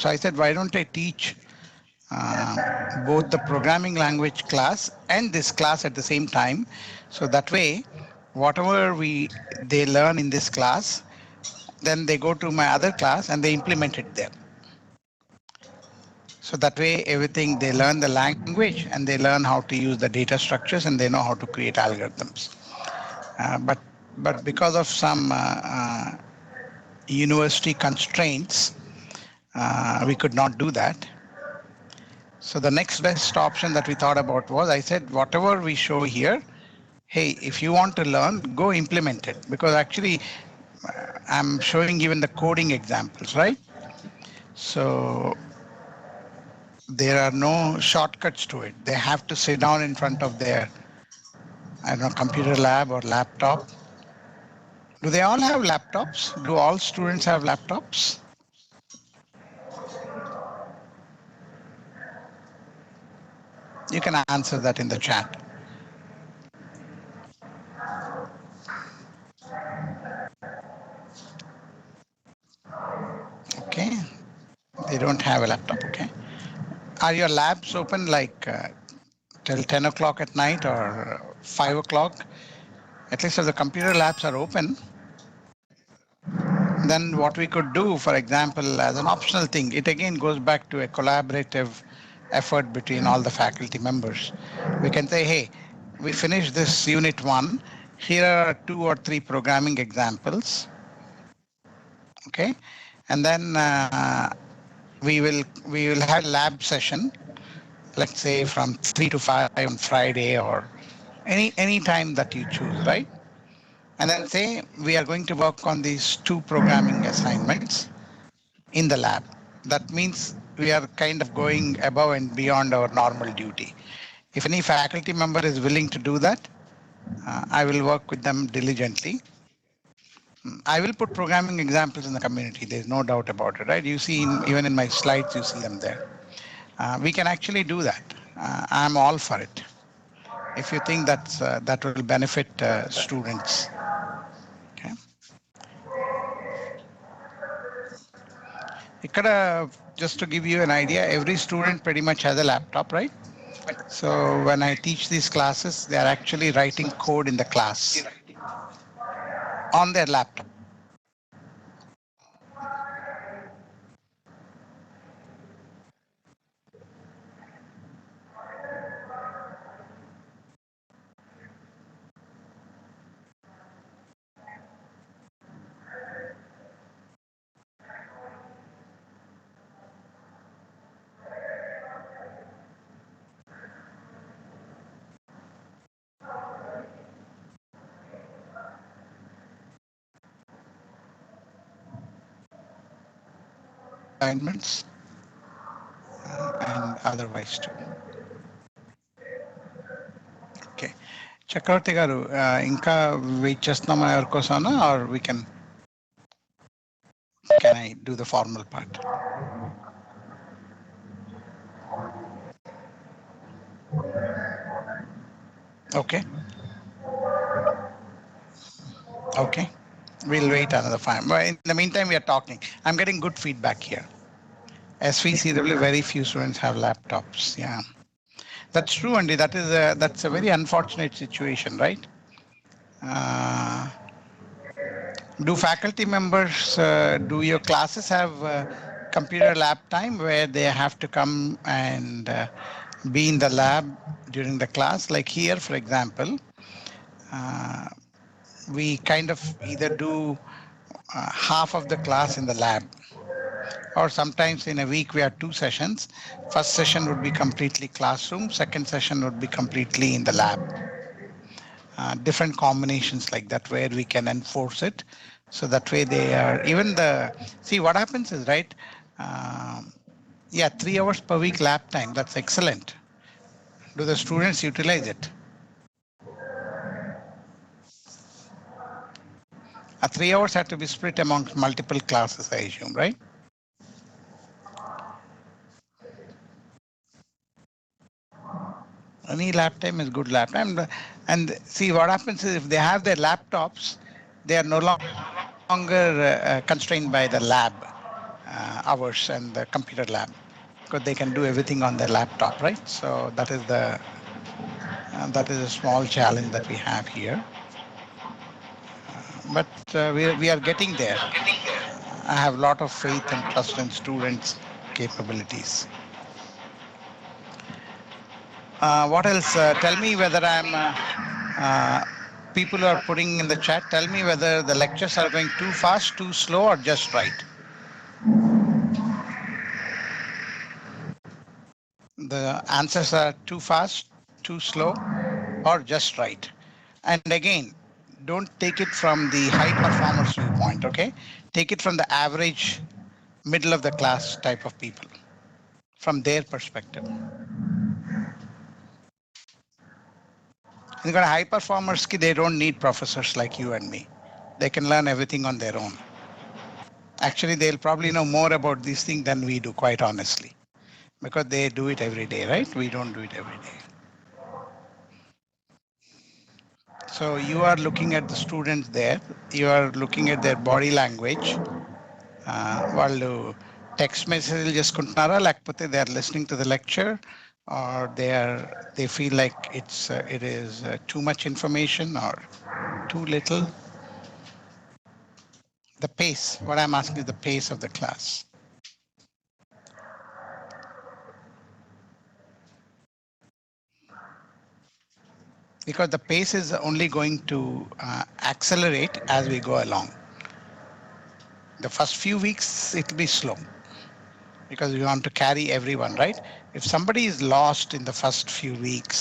So I said, why don't I teach both the programming language class and this class at the same time? So that way, whatever they learn in this class, then they go to my other class and they implement it there. So that way, everything they learn the language and they learn how to use the data structures and they know how to create algorithms. But because of some university constraints, we could not do that. So the next best option that we thought about was, I said, whatever we show here, hey, if you want to learn, go implement it. Because actually, I'm showing even the coding examples, right? So there are no shortcuts to it. They have to sit down in front of their, I don't know, computer lab or laptop. Do they all have laptops? Do all students have laptops? You can answer that in the chat. Okay, they don't have a laptop. Okay, are your labs open like till 10 o'clock at night or 5 o'clock? At least if the computer labs are open, then what we could do, for example, as an optional thing, it again goes back to a collaborative effort between all the faculty members. We can say, hey, we finished this unit 1. Here are 2 or 3 programming examples. Okay, and then we will have a lab session, let's say from 3 to 5 on Friday or any time that you choose, right? And then say we are going to work on these 2 programming assignments in the lab. That means we are kind of going above and beyond our normal duty. If any faculty member is willing to do that, I will work with them diligently. I will put programming examples in the community. There's no doubt about it, right? You see, even in my slides, you see them there. We can actually do that. I'm all for it. If you think that will benefit students. Okay. Just to give you an idea, every student pretty much has a laptop, right? So when I teach these classes, they are actually writing code in the class on their laptop. Assignments and otherwise too. Okay. Chakravarti garu, inka wait chestunama evar kosana, or can I do the formal part? Okay. Okay. We'll wait another 5. But in the meantime, we are talking. I'm getting good feedback here. SVCW, very few students have laptops. Yeah. That's true, Andy. That's a very unfortunate situation, right? Do faculty members, do your classes have computer lab time where they have to come and be in the lab during the class? Like here, for example, we kind of either do half of the class in the lab, or sometimes in a week we have 2 sessions. First session would be completely classroom, second session would be completely in the lab. Different combinations like that where we can enforce it. So that way they are, see what happens is, right, yeah, 3 hours per week lab time, that's excellent. Do the students utilize it? 3 hours have to be split amongst multiple classes, I assume, right? Any lap time is good lap time. And see what happens is if they have their laptops, they are no longer constrained by the lab. hours and the computer lab because they can do everything on their laptop, right? So that is a small challenge that we have here, but we are getting there. I have a lot of faith and trust in students' capabilities. What else? Tell me whether uh, people who are putting in the chat, tell me whether the lectures are going too fast, too slow, or just right. The answers are too fast, too slow, or just right. And again, don't take it from the high performers viewpoint, okay? Take it from the average, middle of the class type of people, from their perspective. And high performers, they don't need professors like you and me. They can learn everything on their own. Actually, they'll probably know more about these things than we do, quite honestly, because they do it every day, right? We don't do it every day. So you are looking at the students there. You are looking at their body language. వాళ్ళు text మెసేజ్లు చేసుకుంటున్నారా లేకపోతే they are listening to the lecture or they feel like it is too much information or too little the pace. What I'm asking is the pace of the class. Because the pace is only going to accelerate as we go along. The first few weeks, it'll be slow because we want to carry everyone, right? If somebody is lost in the first few weeks,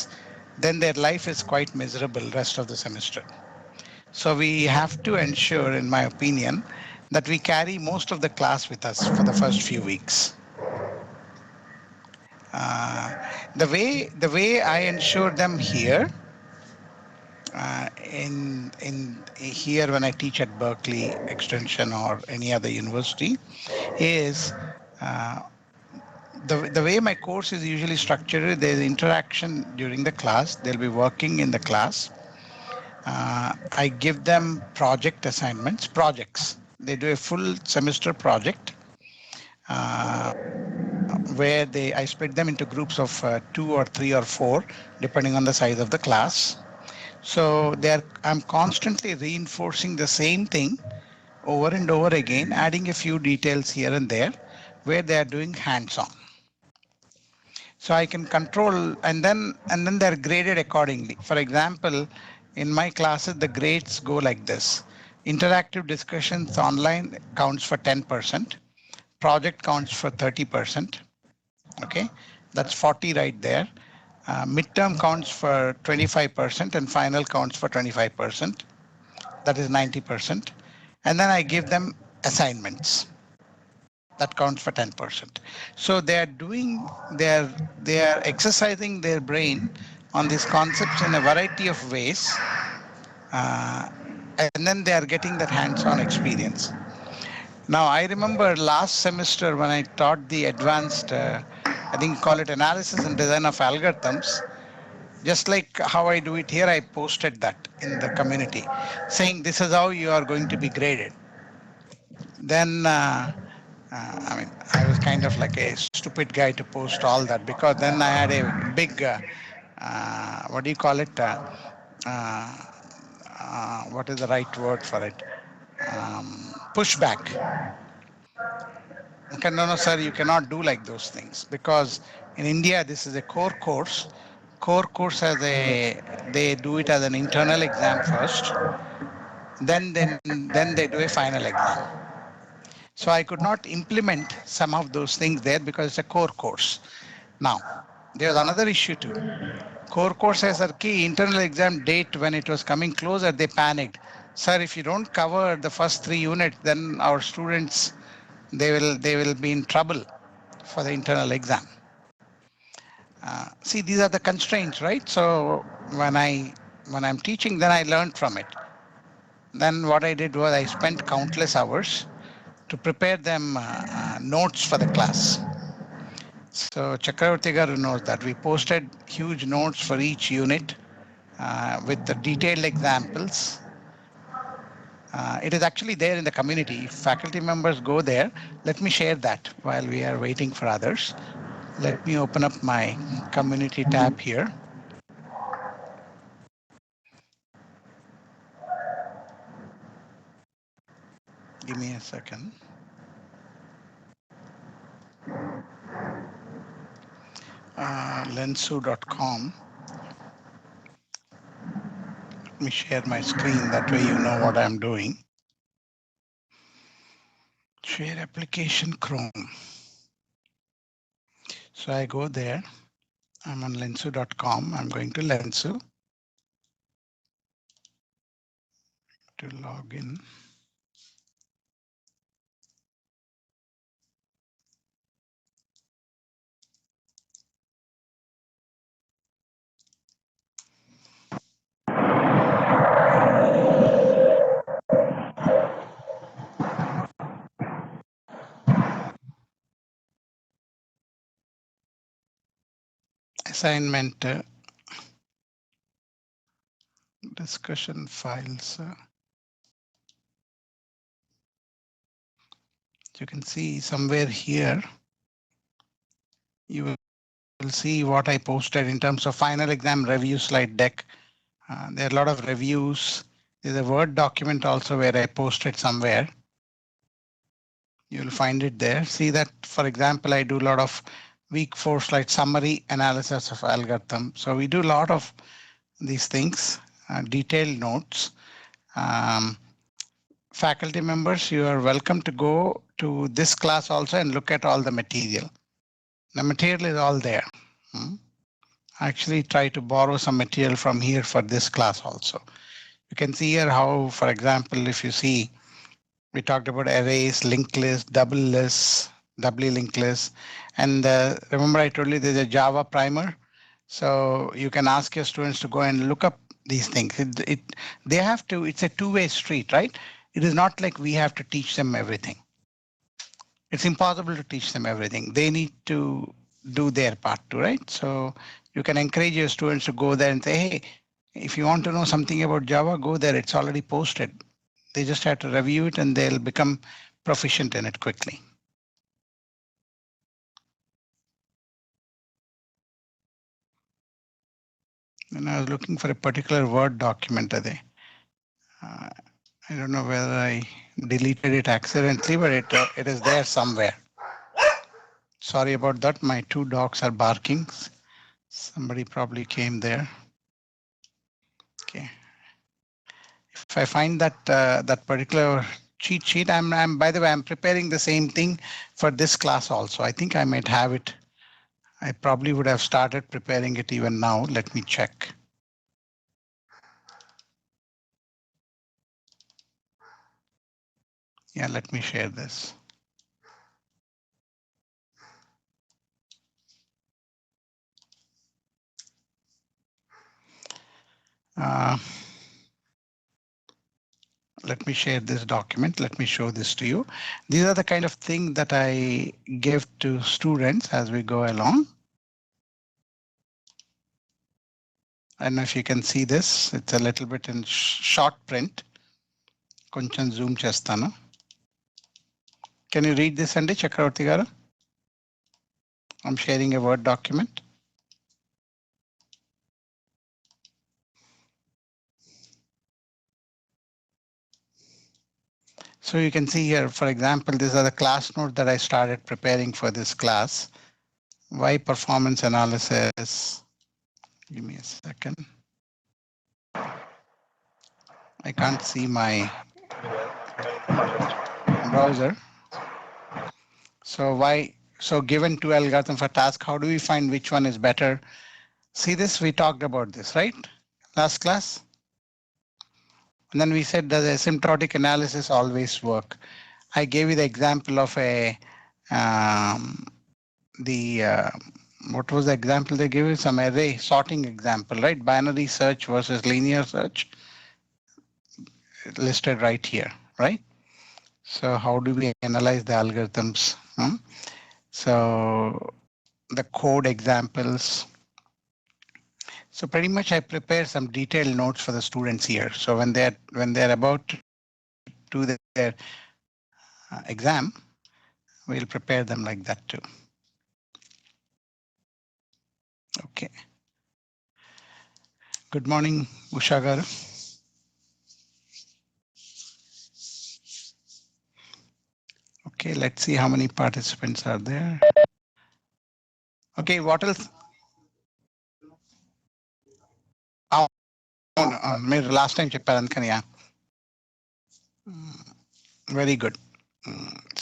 then their life is quite miserable rest of the semester. So we have to ensure, in my opinion, that we carry most of the class with us for the first few weeks. The way I ensure them here, in here when I teach at Berkeley Extension or any other university, is the way my course is usually structured. There's interaction during the class. They'll be working in the class. I give them project assignments, projects. They do a full semester project where I split them into groups of 2 or 3 or 4, depending on the size of the class. So I'm constantly reinforcing the same thing over and over again, adding a few details here and there where they are doing hands-on. So I can control, and then they're graded accordingly. For example, in my classes, the grades go like this. Interactive discussions online counts for 10%. Project counts for 30%. Okay, that's 40 right there. Midterm counts for 25% and final counts for 25%. That is 90%. And then I give them assignments. That counts for 10%. So they are exercising their brain on these concepts in a variety of ways, and then they are getting that hands-on experience. Now, I remember last semester when I taught the advanced, I think call it analysis and design of algorithms, just like how I do it here, I posted that in the community, saying this is how you are going to be graded. Then, I was kind of like a stupid guy to post all that because then I had a big, what do you call it? Uh, what is the right word for it? Pushback. Okay, no, sir, you cannot do like those things because in India, this is a core course. Core course they do it as an internal exam first, then they do a final exam. So I could not implement some of those things there because it's a core course. Now, there's another issue too. Core course has a key internal exam date when it was coming closer, they panicked. Sir, if you don't cover the first 3 units, then our students they will be in trouble for the internal exam. See, these are the constraints, right? So when I'm teaching, then I learned from it. Then what I did was I spent countless hours to prepare them notes for the class. So Chakravarti garu knows that we posted huge notes for each unit with the detailed examples. It is actually there in the community. If faculty members go there, let me share that while we are waiting for others. Let me open up my community tab here. Give me a second. Lensu.com. Let me share my screen. That way you know what I'm doing. Share application Chrome. So I go there. I'm on lensu.com. I'm going to Lensu to log in. Assignment discussion files. You can see somewhere here, you will see what I posted in terms of final exam review slide deck. There are a lot of reviews. There's a Word document also where I posted somewhere. You'll find it there. See that, for example, I do a lot of week 4 slide summary analysis of algorithm. So we do a lot of these things, detailed notes. Faculty members, you are welcome to go to this class also and look at all the material. The material is all there. I actually try to borrow some material from here for this class also. You can see here how, for example, if you see, we talked about arrays, linked lists, double lists, doubly linked lists. And remember I told you there's a Java primer. So you can ask your students to go and look up these things. They have to, it's a two-way street, right? It is not like we have to teach them everything. It's impossible to teach them everything. They need to do their part too, right? So you can encourage your students to go there and say, hey, if you want to know something about Java, go there. It's already posted. They just have to review it and they'll become proficient in it quickly. And I was looking for a particular Word document today. I don't know whether I deleted it accidentally, but it is there somewhere. Sorry about that. My two dogs are barking. Somebody probably came there. Okay. If I find that that particular cheat sheet, I'm by the way, I'm preparing the same thing for this class also. I think I might have it. I probably would have started preparing it even now. Let me check. Yeah, let me share this. Let me share this document. Let me show this to you. These are the kind of things that I give to students as we go along. I don't know if you can see this. It's a little bit in short print. Koncham zoom chestano. Can you read this, Andy Chakravarti garu? I'm sharing a Word document. So you can see here, for example, these are the class notes that I started preparing for this class. Why performance analysis? Give me a second. I can't see my browser. So why? So given two algorithms for task, how do we find which one is better? See this, we talked about this, right? Last class. And then we said, does asymptotic analysis always work? I gave you the example of a what was the example they gave you? Some array sorting example, right? Binary search versus linear search listed right here, right? So how do we analyze the algorithms? So the code examples. So pretty much I prepare some detailed notes for the students here. So when they're about to do their exam, we'll prepare them like that too. Okay. Good morning, Usha garu. Okay, let's see how many participants are there. Okay, what else? మీరు last time చెప్పారు అందుకని very good.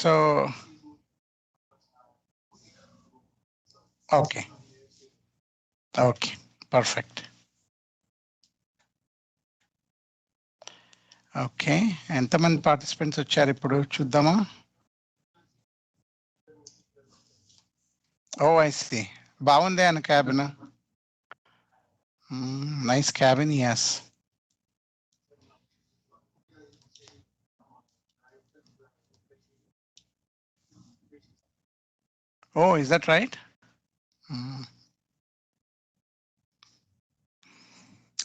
So okay okay perfect. Okay, ఎంతమంది participants వచ్చారు ఇప్పుడు చూద్దామా? Oh I see, బాగుంది అన్న cabin. Nice cabin, yes. Oh is that right?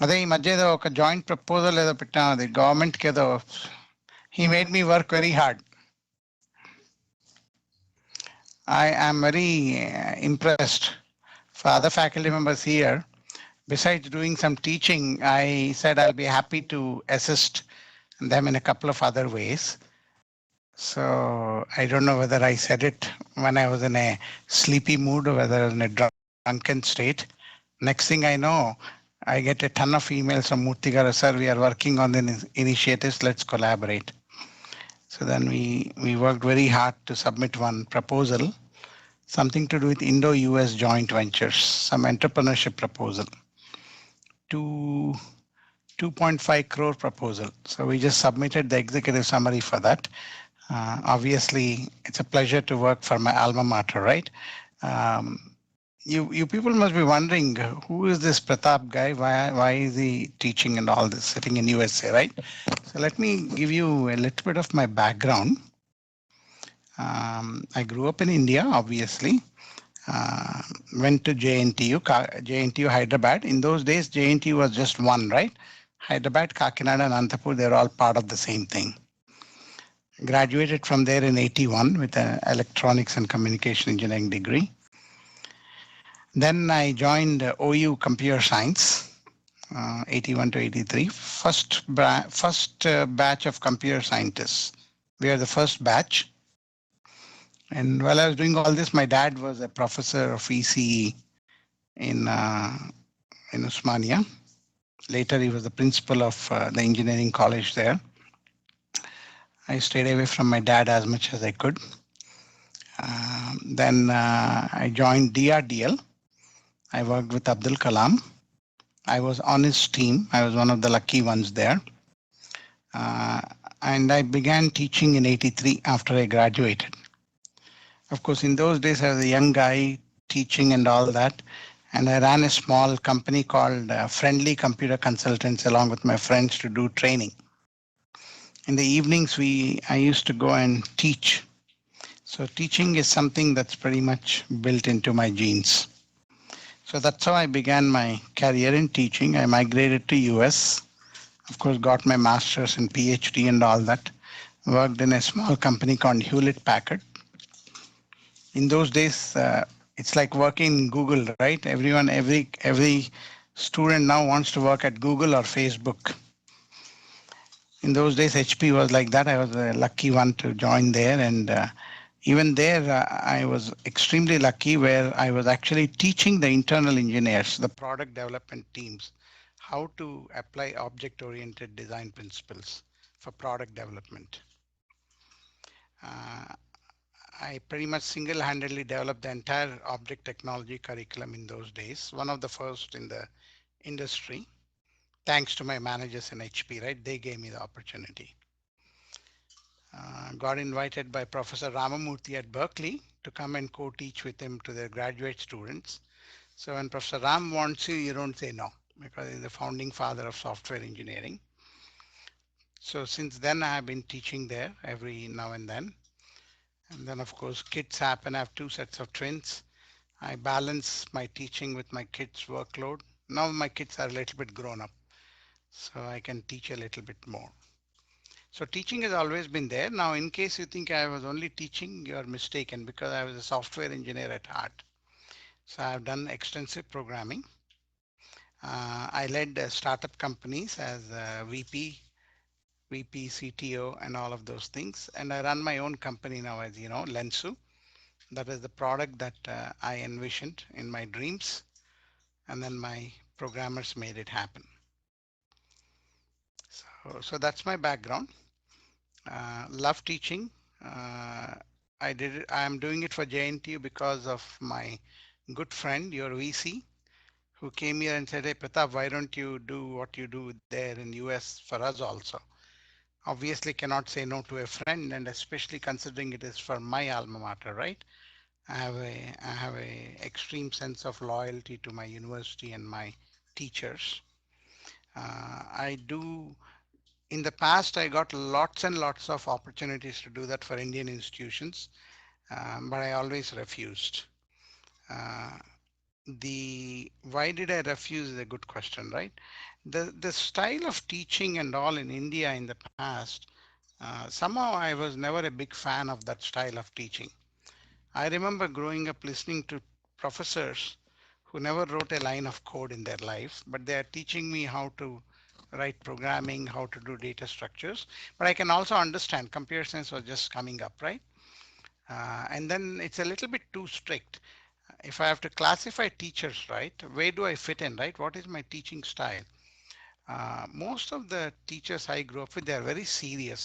అదే ఈ మధ్య ఏదో ఒక జాయింట్ ప్రపోజల్ ఏదో పెట్టాం, అది గవర్నమెంట్కి ఏదో. He made me work very hard. I am very impressed. For other faculty members here, besides doing some teaching, I said I'll be happy to assist them in a couple of other ways. So I don't know whether I said it when I was in a sleepy mood or whether in a drunken state. Next thing I know, I get a ton of emails from Murthy garu, sir, we are working on the initiatives, let's collaborate. So then we worked very hard to submit one proposal, something to do with Indo-US joint ventures, some entrepreneurship proposal, to 2.5 crore proposal. So we just submitted the executive summary for that. Obviously, it's a pleasure to work for my alma mater, right? Um, you people must be wondering, who is this Pratap guy? Why is he teaching and all this, sitting in USA, right? So let me give you a little bit of my background. I grew up in India, obviously. Uh, Went to JNTU Hyderabad. In those days, JNTU was just one, right? Hyderabad, Kakinada, and Anantapur, they're all part of the same thing. Graduated from there in 81 with an electronics and communication engineering degree. Then I joined OU Computer Science, 81 to 83. First batch of computer scientists. We are the first batch. And while I was doing all this, my dad was a professor of ECE in Usmania. Later, he was the principal of the engineering college there. I stayed away from my dad as much as I could. Then I joined DRDL. I worked with Abdul Kalam. I was on his team. I was one of the lucky ones there. And I began teaching in 83 after I graduated. Of course, in those days, I was a young guy teaching and all that. And I ran a small company called Friendly Computer Consultants along with my friends to do training. In the evenings, I used to go and teach. So teaching is something that's pretty much built into my genes. So that's how I began my career in teaching. I migrated to US, of course, got my master's and PhD and all that. Worked in a small company called Hewlett Packard. In those days, it's like working in Google, right? Every student now wants to work at Google or Facebook. In those days, HP was like that. I was a lucky one to join there. And even there, I was extremely lucky where I was actually teaching the internal engineers, the product development teams, how to apply object-oriented design principles for product development. I pretty much single-handedly developed the entire object technology curriculum in those days, one of the first in the industry, thanks to my managers in HP, right? They gave me the opportunity. Got invited by Professor Ramamurthy at Berkeley to come and co-teach with him to their graduate students. So when Professor Ram wants you, you don't say no, because he's the founding father of software engineering. So since then, I have been teaching there every now and then. And then, of course, kids happen. I have two sets of twins. I balance my teaching with my kids' workload. Now my kids are a little bit grown up, so I can teach a little bit more. So teaching has always been there. Now, in case you think I was only teaching, you're mistaken because I was a software engineer at heart. So I've done extensive programming. I led startup companies as VP, CTO, and all of those things. And I run my own company now, as you know, Lensu. That is the product that I envisioned in my dreams. And then my programmers made it happen. So that's my background. Love teaching. Uh, I'm doing it for JNTU because of my good friend, your VC, who came here and said, "Hey, Pratap, why don't you do what you do there in US for us also?" Obviously, cannot say no to a friend, and especially considering it is for my alma mater, right? I have a extreme sense of loyalty to my university and my teachers. I do In the past, I got lots and lots of opportunities to do that for Indian institutions, but I always refused. Uh, the Why did I refuse is a good question, right? The style of teaching and all in India in the past, somehow I was never a big fan of that style of teaching. I remember growing up listening to professors who never wrote a line of code in their life, but they are teaching me how to write programming, how to do data structures. But I can also understand computer science was just coming up, right? And then it's a little bit too strict. If I have to classify teachers, right, where do I fit in, right? What is my teaching style? Most of the teachers I grew up with, they are very serious.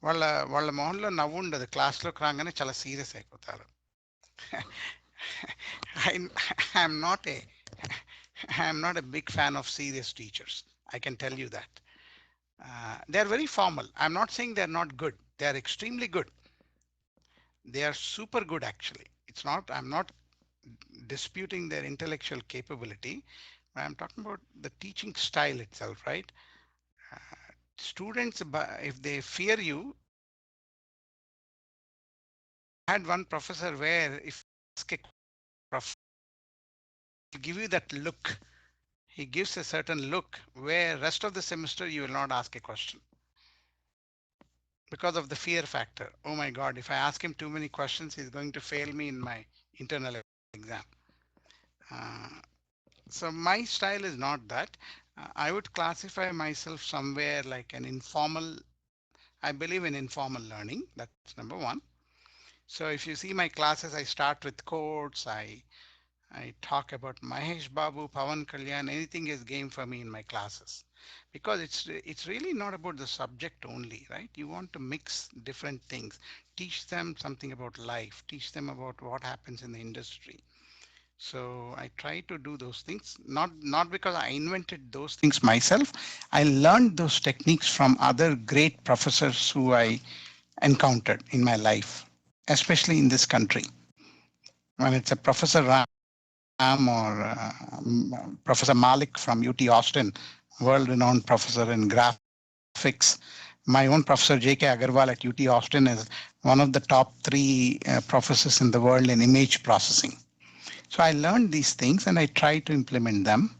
వాళ్ళ మొహంలో నవ్వు ఉండదు క్లాస్లోకి రాగానే చాలా serious అయిపోతారు. I, I'm not a I'm not a big fan of serious teachers. I can tell you that. They're very formal. I'm not saying they're not good. They're extremely good. They are super good actually. I'm not disputing their intellectual capability, but I'm talking about the teaching style itself, right? Uh, Students, if they fear you, I had one professor where if you ask a prof, he'll give you that look. He gives a certain look where rest of the semester you will not ask a question because of the fear factor. Oh my God, if I ask him too many questions, he's going to fail me in my internal exam. Uh, so my style is not that. I would classify myself somewhere like an informal. I believe in informal learning. That's number one. So if you see my classes, I start with quotes. I talk about Mahesh Babu, Pawan Kalyan, anything is game for me in my classes because it's really not about the subject only, right? You want to mix different things, teach them something about life, teach them about what happens in the industry. So I try to do those things, not because I invented those things myself. I learned those techniques from other great professors who I encountered in my life, especially in this country. When it's a Professor Ram or Professor Malik from UT Austin, world-renowned professor in graphics. My own professor J.K. Agarwal at UT Austin is one of the top three professors in the world in image processing. So I learned these things and I try to implement them.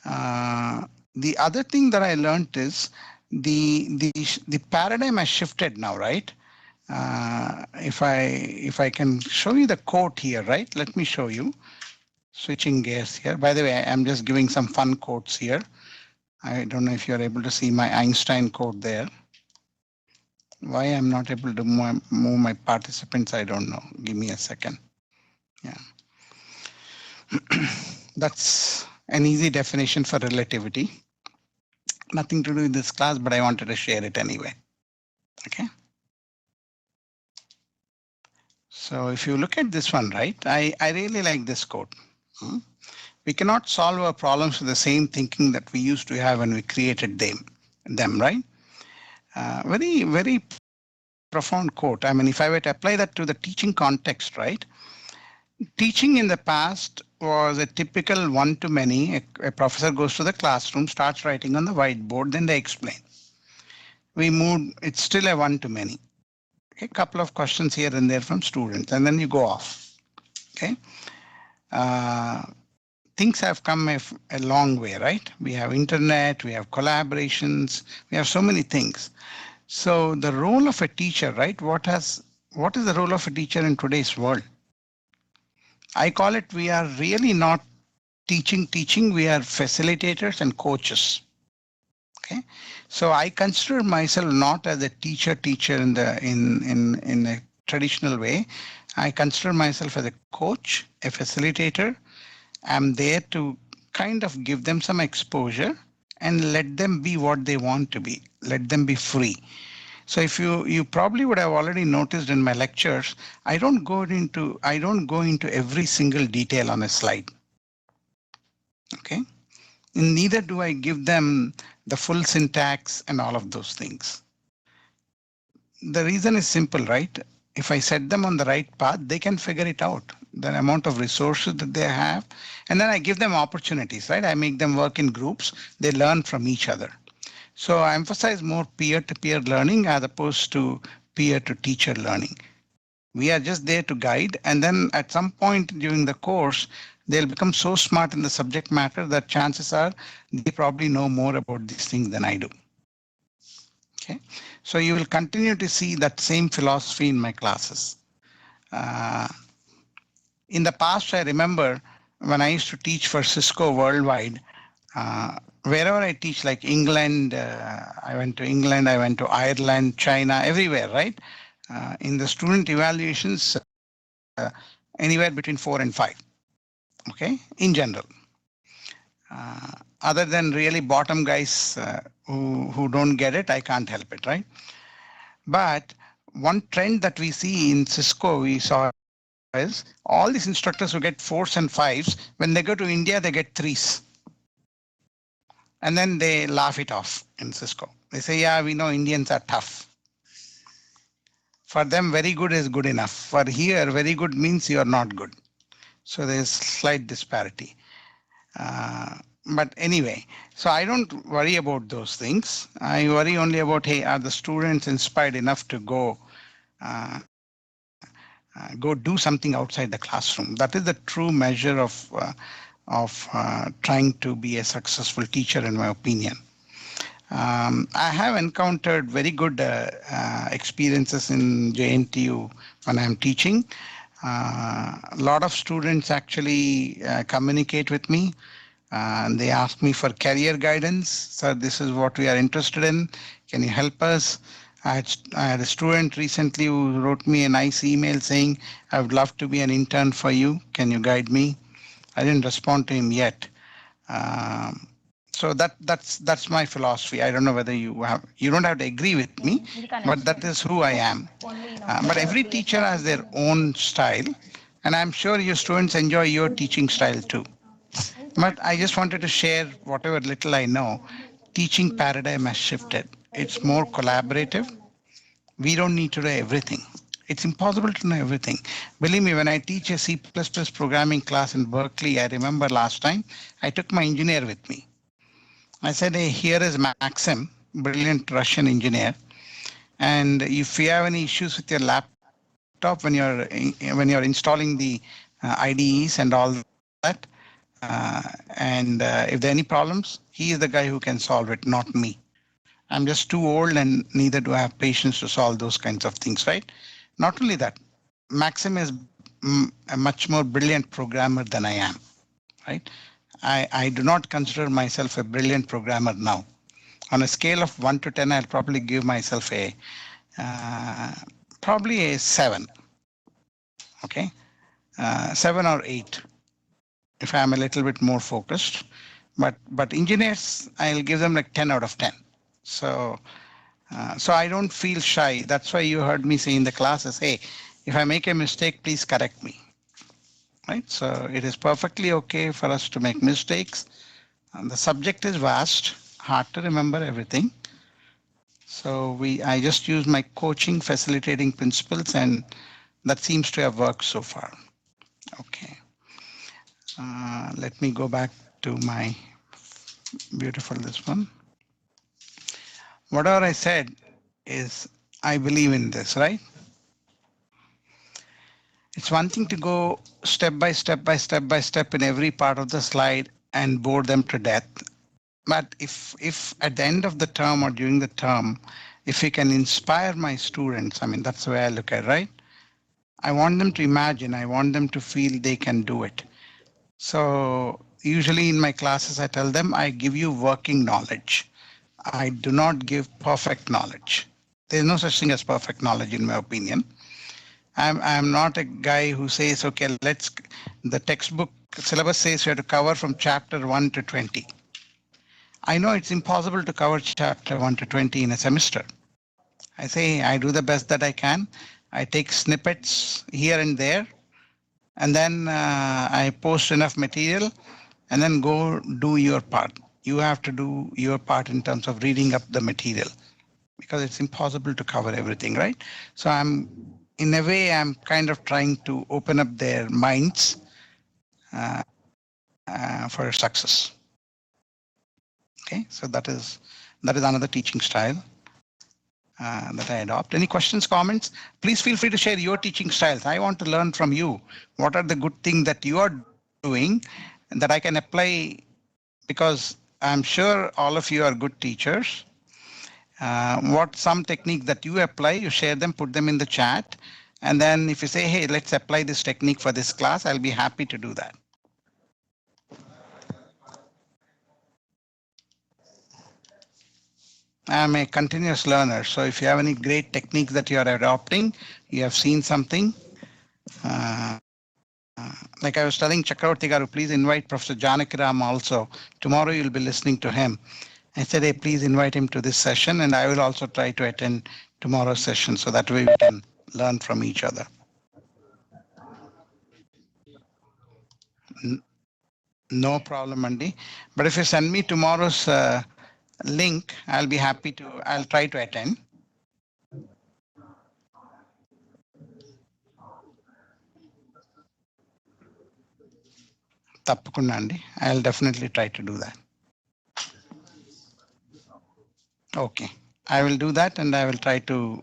The other thing that I learned is the paradigm has shifted now, right? If I can show you the quote here, right? Let me show you. Switching gears here. By the way, I'm just giving some fun quotes here. I don't know if you're able to see my Einstein quote there. Why I'm not able to move my participants, I don't know. Give me a second. Yeah. That's an easy definition for relativity. Nothing to do with this class, but I wanted to share it anyway. Okay. So if you look at this one, right, I really like this quote. We cannot solve our problems with the same thinking that we used to have when we created them, right? Very profound quote. I mean, if I were to apply that to the teaching context, right? Teaching in the past was a typical one-to-many. A professor goes to the classroom, starts writing on the whiteboard, then they explain. We moved, it's still a one-to-many. A couple of questions here and there from students, and then you go off. Okay. Things have come a long way, right? We have internet, we have collaborations, we have so many things. So the role of a teacher, right? What is the role of a teacher in today's world? I call it we are really not teaching, we are facilitators and coaches. Okay. So I consider myself not as a teacher in a traditional way. I consider myself as a coach, a facilitator. I'm there to kind of give them some exposure and let them be what they want to be. Let them be free. So if you probably would have already noticed in my lectures, I don't go into every single detail on a slide. Okay. Neither do I give them the full syntax and all of those things. The reason is simple, right? If I set them on the right path, they can figure it out. The amount of resources that they have, and then I give them opportunities, right? I make them work in groups. They learn from each other. So I emphasize more peer-to-peer learning as opposed to peer-to-teacher learning. We are just there to guide, and then at some point during the course, they'll become so smart in the subject matter that chances are they probably know more about these things than I do. Okay, so you will continue to see that same philosophy in my classes. Uh, in the past, I remember when I used to teach for Cisco worldwide, wherever I teach, like England, I went to England, I went to Ireland, China, everywhere, right? In the student evaluations, anywhere between 4 and 5, okay, in general. Other than really bottom guys who don't get it, I can't help it, right? But one trend that we see in Cisco, we saw is all these instructors who get 4s and 5s, when they go to India, they get 3s. And then they laugh it off in Cisco. They say, yeah, we know Indians are tough. For them, very good is good enough. For here, very good means you are not good. So there's slight disparity. But anyway, so I don't worry about those things. I worry only about, hey, are the students inspired enough to uh, go do something outside the classroom? That is the true measure of trying to be a successful teacher, in my opinion. I have encountered very good experiences in JNTU when I'm teaching. A lot of students actually communicate with me. And they ask me for career guidance. Sir, this is what we are interested in. Can you help us? I had a student recently who wrote me a nice email saying, I would love to be an intern for you. Can you guide me? I didn't respond to him yet. So that's my philosophy. I don't know whether you don't have to agree with me, but that is who I am. But every teacher has their own style, and I'm sure your students enjoy your teaching style too. But I just wanted to share whatever little I know. Teaching paradigm has shifted. It's more collaborative. We don't need to know everything. It's impossible to know everything. Believe me, when I teach a C++ programming class in Berkeley, I remember last time I took my engineer with me. I said, hey, here is Maxim, brilliant Russian engineer. And if you have any issues with your laptop when you're installing the IDEs and all that, and if there are any problems, he is the guy who can solve it, not me. I'm just too old and neither do I have patience to solve those kinds of things, right? Not only that, Maxim is a much more brilliant programmer than I am, right? I do not consider myself a brilliant programmer now. On a scale of 1 to 10, I'll probably give myself probably a 7, okay? 7 or 8, if I'm a little bit more focused. But engineers, I'll give them like 10 out of 10. So I don't feel shy. That's why you heard me say in the classes, hey, if I make a mistake, please correct me. Right? So it is perfectly okay for us to make mistakes. And the subject is vast, hard to remember everything. So I just use my coaching, facilitating principles, and that seems to have worked so far. Okay. Let me go back to my beautiful this one. Whatever I said is I believe in this, right? It's one thing to go step by step by step by step in every part of the slide and bore them to death. But if at the end of the term or during the term, if we can inspire my students, I mean, that's the way I look at it, right? I want them to imagine, I want them to feel they can do it. So usually in my classes, I tell them I give you working knowledge. I do not give perfect knowledge. There's no such thing as perfect knowledge, in my opinion. I'm not a guy who says, okay, the textbook syllabus says you have to cover from chapter 1 to 20. I know it's impossible to cover chapter 1 to 20 in a semester. I say I do the best that I can. I take snippets here and there, and then I post enough material, and then go do your part. You have to do your part in terms of reading up the material because it's impossible to cover everything, right? So in a way, I'm kind of trying to open up their minds for success. Okay, so that is another teaching style that I adopt. Any questions, comments? Please feel free to share your teaching styles. I want to learn from you. What are the good things that you are doing and that I can apply? Because I'm sure all of you are good teachers. What some technique that you apply, you share them, put them in the chat. And then if you say, hey, let's apply this technique for this class, I'll be happy to do that. I'm a continuous learner. So if you have any great techniques that you are adopting, you have seen something. Like I was telling Chakravarti Garu, please invite Professor Janakiram also. Tomorrow you'll be listening to him. I said, hey, please invite him to this session, and I will also try to attend tomorrow's session so that way we can learn from each other. No problem, Andy. But if you send me tomorrow's link, I'll try to attend. Tappakunda Andy. I'll definitely try to do that. Okay. I will do that and I will try to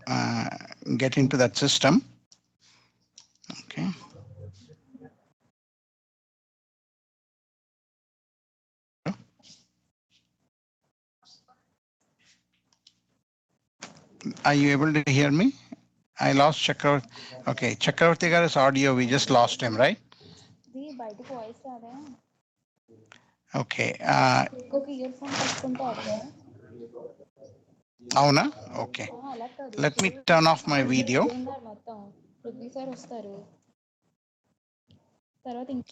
get into that system. Okay. Are you able to hear me? I lost Chakravarti. Okay, Chakravarti Garu's audio, we just lost him, right? Okay. Avuna? Okay. Let me turn off my video.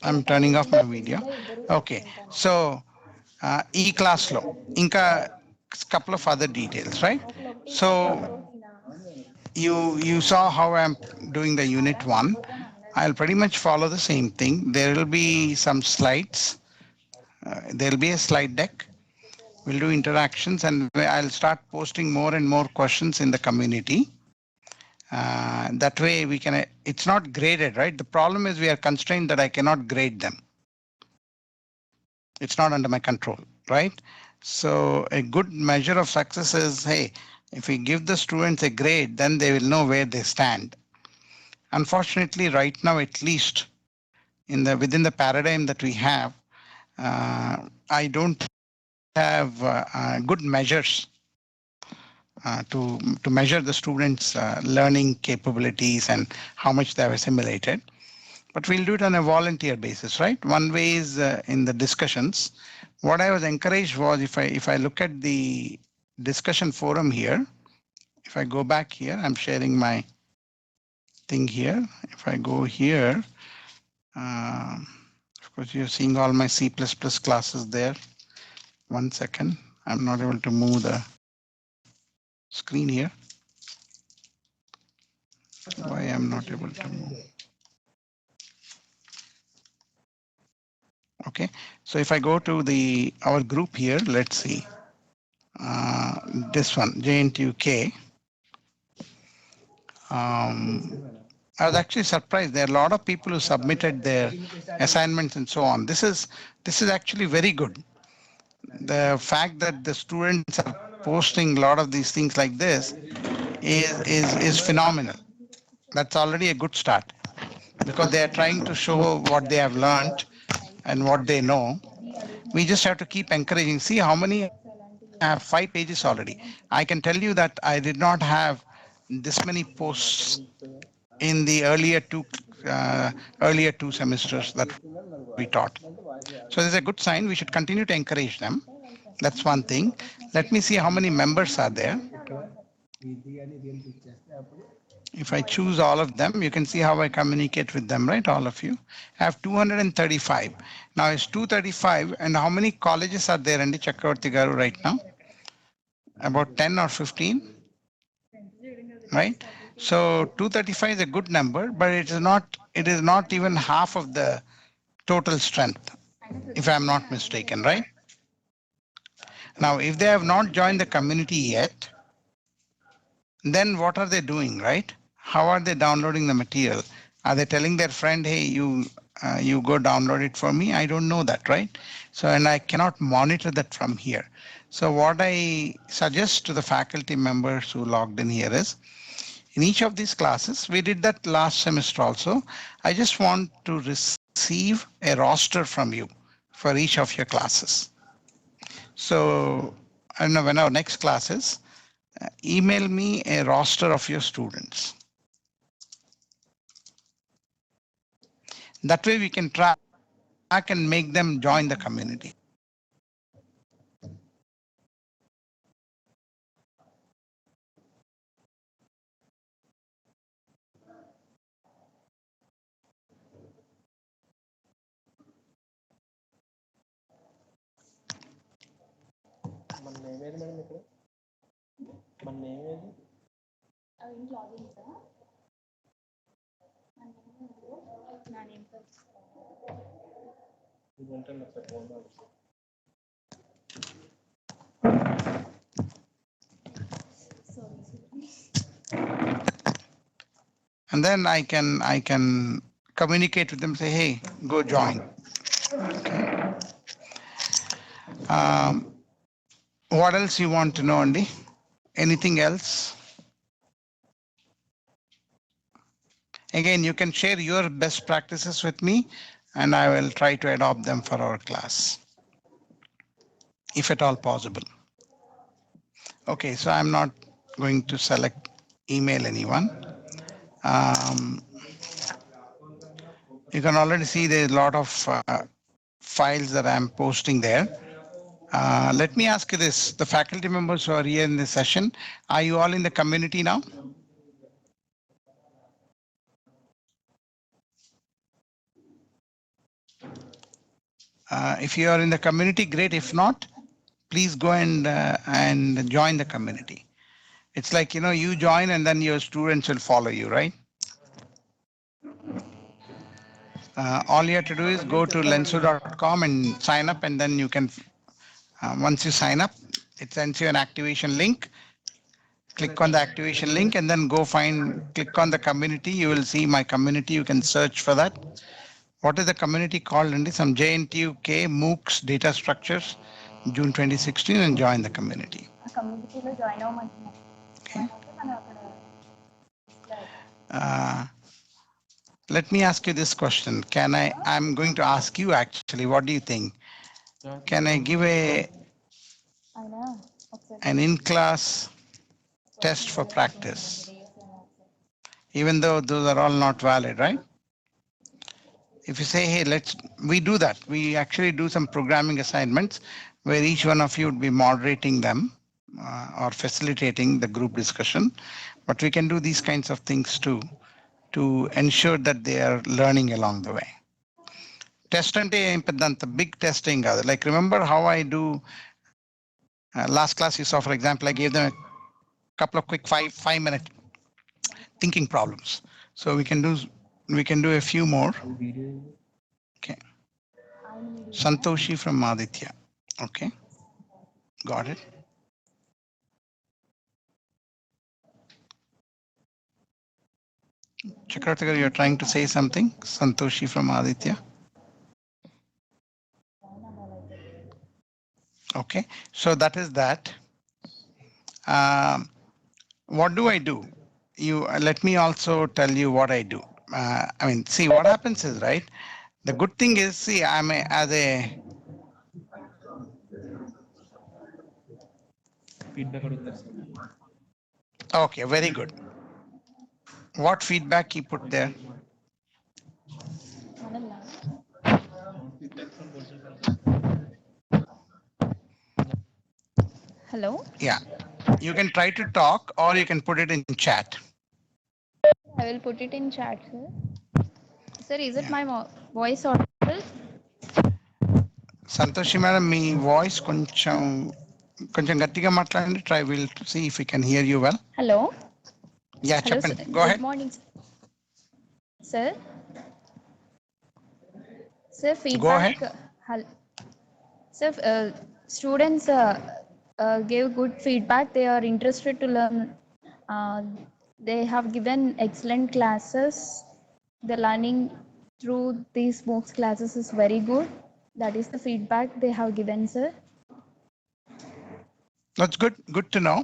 I'm turning off my video. Okay. So, e-class lo, inka couple of other details, right? So, you saw how I'm doing the unit 1. I'll pretty much follow the same thing. There will be some slides. There'll be a slide deck. We'll do interactions and I'll start posting more and more questions in the community. That way we can, it's not graded, right? The problem is we are constrained that I cannot grade them. It's not under my control, right? So a good measure of success is, hey, if we give the students a grade, then they will know where they stand. Unfortunately, right now, at least within the paradigm that we have, I don't have good measures to measure the students' learning capabilities and how much they have assimilated. But we'll do it on a volunteer basis, right? One way is in the discussions. What I was encouraged was if I look at the discussion forum here, if I go back here, I'm sharing my thing here. If I go here, of course, you're seeing all my C++ classes there. 1 second. I'm not able to move the screen here. Why I'm not able to move? Okay, so if I go to our group here, let's see. This one, Jntuk. I was actually surprised. There are a lot of people who submitted their assignments and so on. This is actually very good. The fact that the students are posting a lot of these things like this is phenomenal. That's already a good start because they are trying to show what they have learned and what they know. We just have to keep encouraging. See how many have 5 pages already. I can tell you that I did not have this many posts in the earlier two semesters that we taught. So this is a good sign. We should continue to encourage them. That's one thing. Let me see how many members are there. If I choose all of them, you can see how I communicate with them, right? All of you. I have 235. Now it's 235, and how many colleges are there in the Chakravarti Garu right now? About 10 or 15, right? So 235 is a good number, but it is not even half of the total strength, if I'm not mistaken, right? Now, if they have not joined the community yet, then what are they doing, right? How are they downloading the material? Are they telling their friend, hey, you go download it for me? I don't know that, right? So, and I cannot monitor that from here. So what I suggest to the faculty members who logged in here is, in each of these classes, we did that last semester also, I just want to receive a roster from you for each of your classes. So, I don't know when our next class is, email me a roster of your students. That way we can track and make them join the community. And then I can communicate with them, say, hey, go join. Okay. Um, what else you want to know, Andy? Anything else? Again, you can share your best practices with me, and I will try to adopt them for our class, if at all possible. Okay, so I'm not going to select email anyone. Um, you can already see there's a lot of files that I'm posting there. Let me ask you this, the faculty members who are here in this session, are you all in the community now? If you are in the community, great. If not, please go and join the community. It's like, you join and then your students will follow you, right? All you have to do is go to lensu.com and sign up, and then you can, once you sign up, it sends you an activation link. Click on the activation link and then click on the community. You will see my community. You can search for that. What is the community called? And some Jntuk Moocs data structures, June 2016, and join the community. Okay. Let me ask you this question. I'm going to ask you actually, what do you think? Can I give an in-class test for practice? Even though those are all not valid, right? If you say, hey, we do that. We actually do some programming assignments where each one of you would be moderating them or facilitating the group discussion. But we can do these kinds of things too to ensure that they are learning along the way. Test ante em pedanత big testing కాదు. Like remember how I do last class you saw, for example, I gave them a couple of quick 5 minute thinking problems. So we can do a few more. Okay. Santoshi from Aditya. Okay. Got it. Chakravarti, you're trying to say something? Santoshi from Aditya. Okay. So that is that. What do I do? Let me also tell you what I do. See, what happens is, right? The good thing is, see, as a Okay, very good. What feedback he put there? Hello? Yeah, you can try to talk or you can put it in chat. I will put it in chat, sir. Sir, is it Yeah. my voice audible? Santoshi madam మీ voice కొంచెం కొంచెం గట్టిగా మాట్లాడండి try will see if you can hear you well. Hello? Yeah Hello, sir. చెప్పండి, go Good head. morning, sir. Sir, go feedback. Head. Sir, students gave good feedback. They are interested to learn. Uh, they have given excellent classes. The learning through these MOOCs classes is very good. That is the feedback they have given, sir. That's good to know.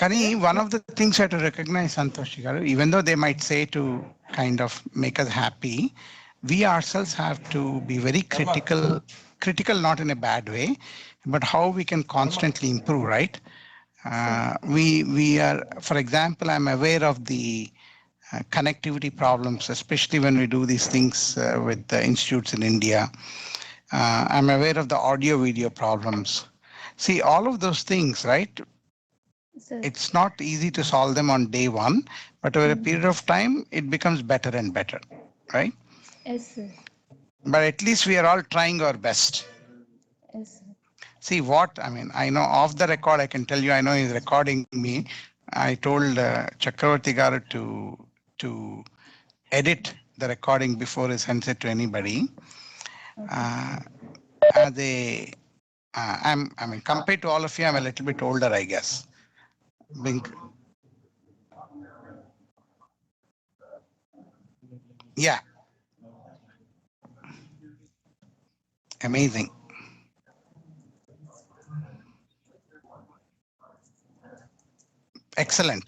కానీ one of the things to recognise Santosh garu, even though they might say to kind of make us happy, we ourselves have to be very critical not in a bad way, but how we can constantly improve, right? We are, for example, I'm aware of the connectivity problems, especially when we do these things with the institutes in India. I'm aware of the audio video problems. See, all of those things, right? Sir. It's not easy to solve them on day one, but over a period of time, it becomes better and better, right? Yes, sir. But at least we are all trying our best. Yes, sir. See what, I mean, I know off the record, I can tell you, I know he's recording me. I told Chakravarti Garu to edit the recording before he sends it to anybody. As a, I mean, compared to all of you, I'm a little bit older, I guess. Being, yeah, amazing. Excellent.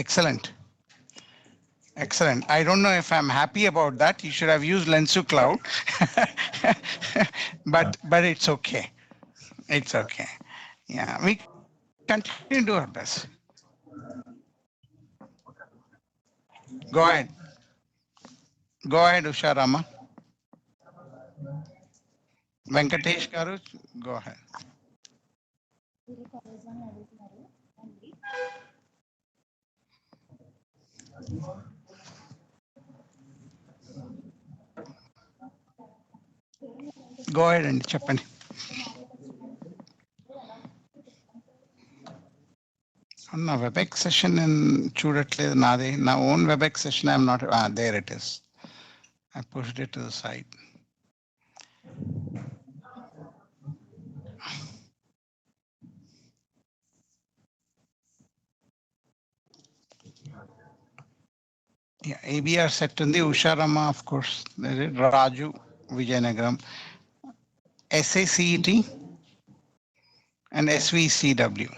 Excellent. Excellent. I don't know if I'm happy about that. You should have used Lensu Cloud, but it's okay. It's okay. Yeah, we continue to do our best. Go ahead. Go ahead, Usha Rama. Venkatesh Garu, go ahead. Go ahead and చెప్పండి. నా Webex session నేను చూడట్లేదు, నాది నా own Webex session I'm not there. It is, I pushed it to the side. ABR set ఉంది. Usharama, of course, Raju, Vijayanagaram, SACET, and SVCW.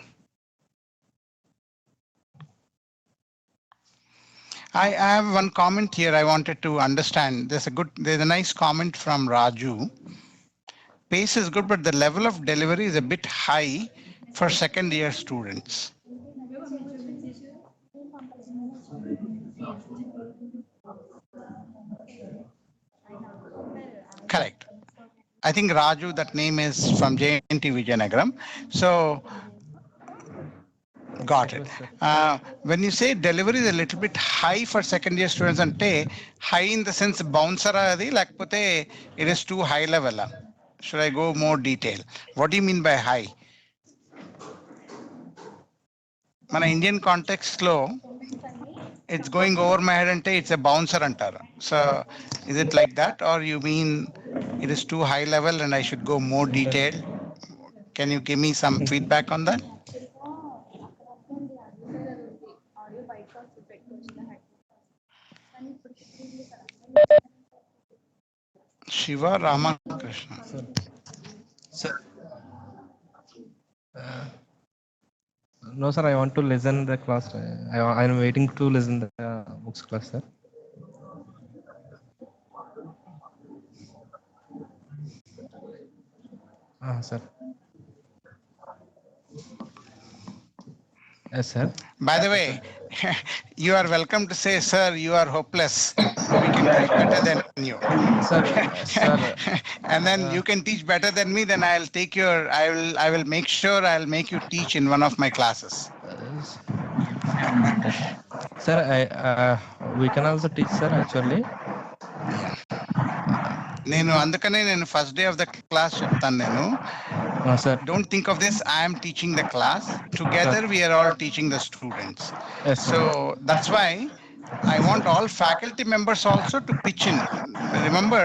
I have one comment here I wanted to understand. There's a nice comment from Raju. Pace is good, but the level of delivery is a bit high for second year students. Correct. I think Raju, that name is from JNT Vijayanagaram. So, got it. When you say delivery is a little bit high for second year students, ante high in the sense bouncer adi, lakpote it is too high level. Should I go more detail? What do you mean by high? మన Indian context లో it's going over my head అంటే it's a bouncer అంటారు. So is it like that or you mean it is too high level and I should go more detail? Can you give me some feedback on that? Shiva Ramakrishna. Sir, no, sir. I want to listen the class. I am waiting to listen the books class, sir. Sir. Yes, sir. By the way, you are welcome to say, sir, you are hopeless. We can teach better than you. Sir, sir, And then you can teach better than me, then I'll take your, I will make sure I'll make you teach in one of my classes. sir, we can also teach, sir, actually. Yeah. నేను అందుకనే నేను first day of the class చెప్తాను నేను Sir. don't think of this I am teaching the class together we are all teaching the students. Yes, sir. So that's why I want all faculty members also to pitch in. Remember,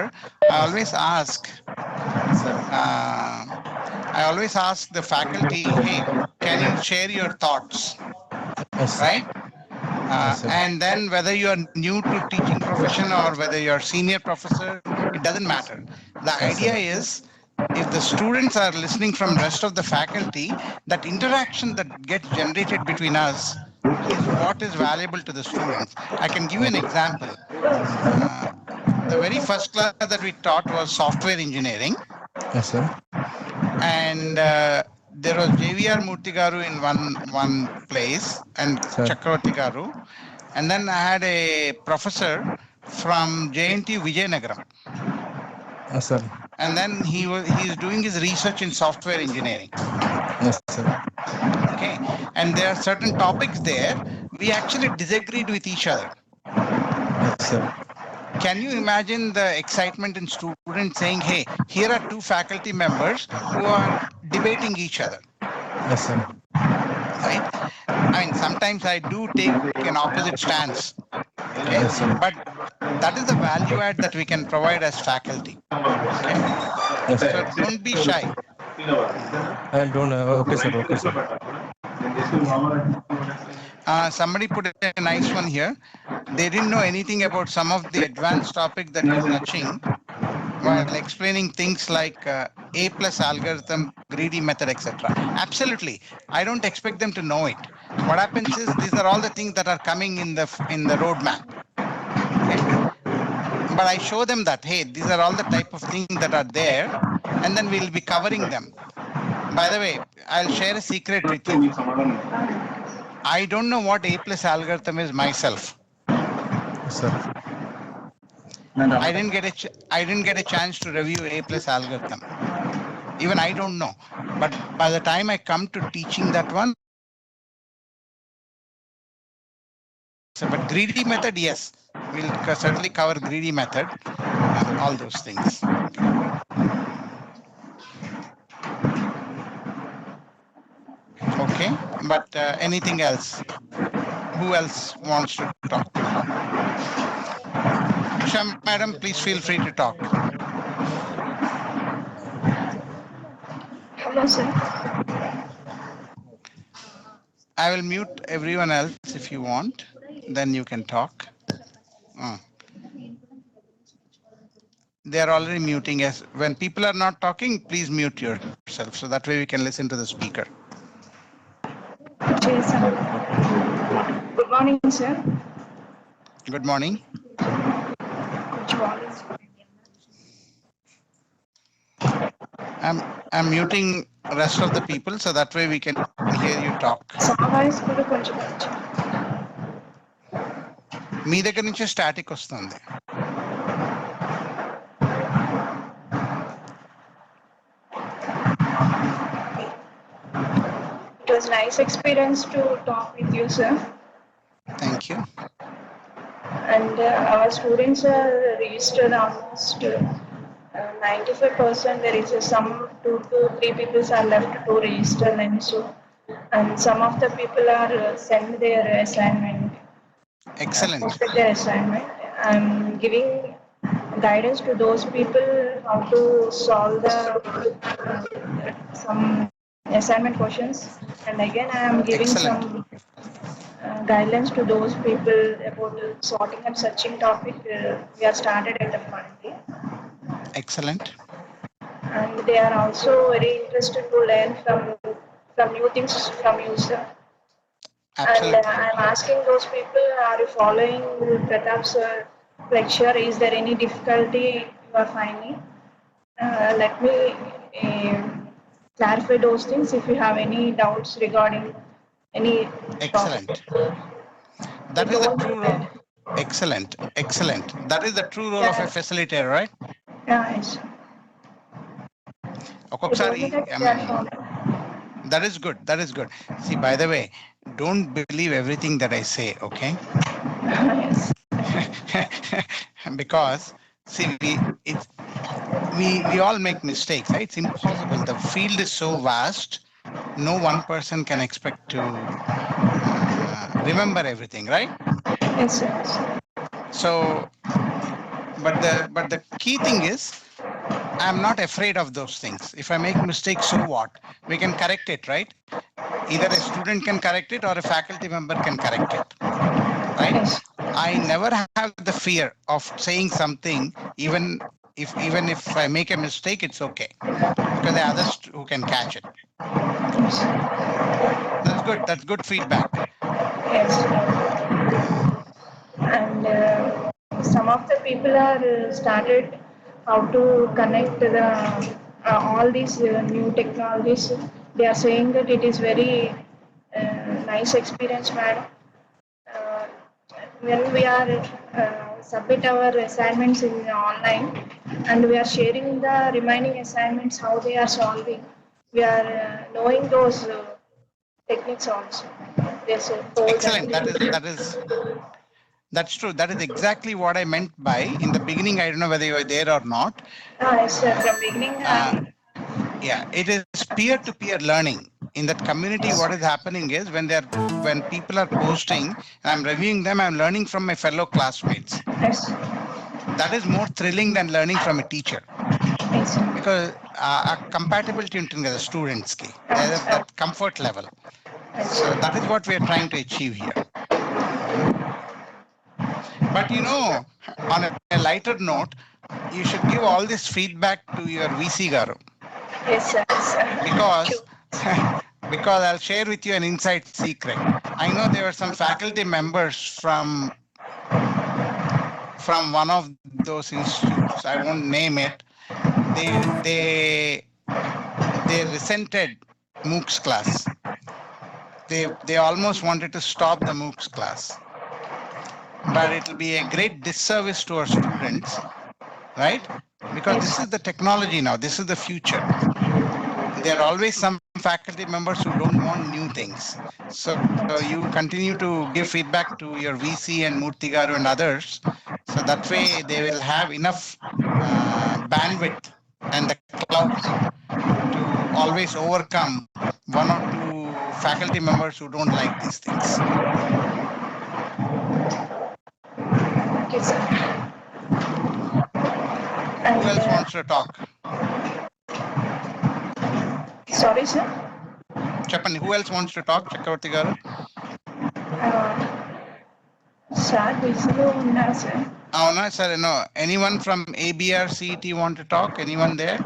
I always ask I always ask the faculty, hey, can you share your thoughts, Yes, sir. right? Yes, sir. And then whether you are new to teaching profession or whether you are senior professor, it doesn't matter. The Yes, idea sir. is if the students are listening from rest of the faculty, that interaction that gets generated between us is what is valuable to the students. I can give you an example. Uh, the very first class that we taught was software engineering, Yes, sir. and there was JVR Murthy garu in one place and Sir. Chakravarti garu, and then I had a professor from JNT Vijayanagaram, Yes, sir. and then he is doing his research in software engineering. Yes, sir. Okay, and there are certain topics there we actually disagreed with each other. Yes, sir. Can you imagine the excitement in students saying, hey, here are two faculty members who are debating each other, Yes, sir. right? I mean, sometimes I do take an opposite stance, okay? Yes, sir. But that is the value add that we can provide as faculty, okay? Yes, So sir. don't be shy. I don't know. Okay, sir. Okay, sir. Somebody put a nice one here. They didn't know anything about some of the advanced topic that you're touching while explaining things like A plus algorithm, greedy method, etc. Absolutely. I don't expect them to know it. What happens is these are all the things that are coming in the roadmap. Okay? But I show them that, hey, these are all the type of things that are there, and then we'll be covering them. By the way, I'll share a secret with you. I don't know what A plus algorithm is myself. Yes, sir. I didn't get a chance to review A plus algorithm. Even I don't know. But by the time I come to teaching that one, so, but greedy method, yes, we'll certainly cover greedy method, all those things. Okay, but anything else? Who else wants to talk? Usha madam, please feel free to talk. Hello, sir. I will mute everyone else if you want, then you can talk. They are already muting us. When people are not talking, please mute yourself so that way we can listen to the speaker. Yes, sir. Good morning, sir. Good morning. Good morning. I'm muting rest of the people so that way we can hear you talk. Summarise కూడా కొంచెం కొంచెం. మీ దగ్గర నుంచే static వస్తుంది. It was nice experience to talk with you, sir. Thank you. And our students are registered almost 95%. There is some 2 to 3 people are left to register, and so, and some of the people are send their assignment. Excellent. Posted their assignment. I'm giving guidance to those people how to solve the some assignment questions, and again I am giving Excellent. some guidelines to those people about sorting and searching topic. We are started at the Monday, Excellent. and they are also very interested to learn from new things from you, sir. And Absolutely. I'm asking those people, are you following Pratap's lecture? Is there any difficulty you are finding? Let me clarify those things if you have any doubts regarding any topic. Excellent. They That is the told me true role. that. Excellent. Excellent. That is the true role of a Yeah, facilitator, right? yeah, yes. They told ఒక్కొక్కసారి me that I they are mean, from. that is good. That is good. See, by the way, don't believe everything that I say, okay? Yes. Because see, we all make mistakes, right? It's impossible. The field is so vast. No one person can expect to remember everything, right? Yes, yes. So, but the key thing is, I'm not afraid of those things. If I make mistakes, so what? We can correct it, right? Either a student can correct it or a faculty member can correct it, right? Yes. I never have the fear of saying something, even if I make a mistake, it's okay because there are others who can catch it. Yes. That's good. That's good feedback. Yes. And some of the people are started how to connect the all these new technologies. They are saying that it is very nice experience, madam. Uh, when we are submit our assignments in online and we are sharing the remaining assignments how they are solving, we are knowing those techniques also. They so told Excellent. That is that. that is that's true. That is exactly what I meant by in the beginning. I don't know whether you were there or not. Yes, from beginning. Uh, yeah, it is peer-to-peer learning. In that community, what is happening is when people are posting and I'm reviewing them, I'm learning from my fellow classmates. Yes, That is more thrilling than learning from a teacher yes, because ఆ compatibility ఉంటుంది కదా స్టూడెంట్స్కి that comfort level. So that is what we are trying to achieve here. Hmm? But on a lighter note, you should give all this feedback to your VC garu yes, yes. because because I'll share with you an inside secret. I know there were some faculty members from one of those institutes. I won't name it. They resented Moocs class. They almost wanted to stop the Moocs class. But it'll be a great disservice to our students, right? Because this is the technology now. This is the future. There are always some faculty members who don't want new things. So you continue to give feedback to your VC and Murtigaru and others. So that way they will have enough bandwidth and the clout to always overcome one or two faculty members who don't like these things. Okay, sir. Who And else wants to talk? sorry, sir. Chapani, who else wants to talk? Chakravarti garu. Sir బిజీలో ఉన్నారు sir. Avuna, sir, no. Anyone from ABR CET want to talk? Anyone there?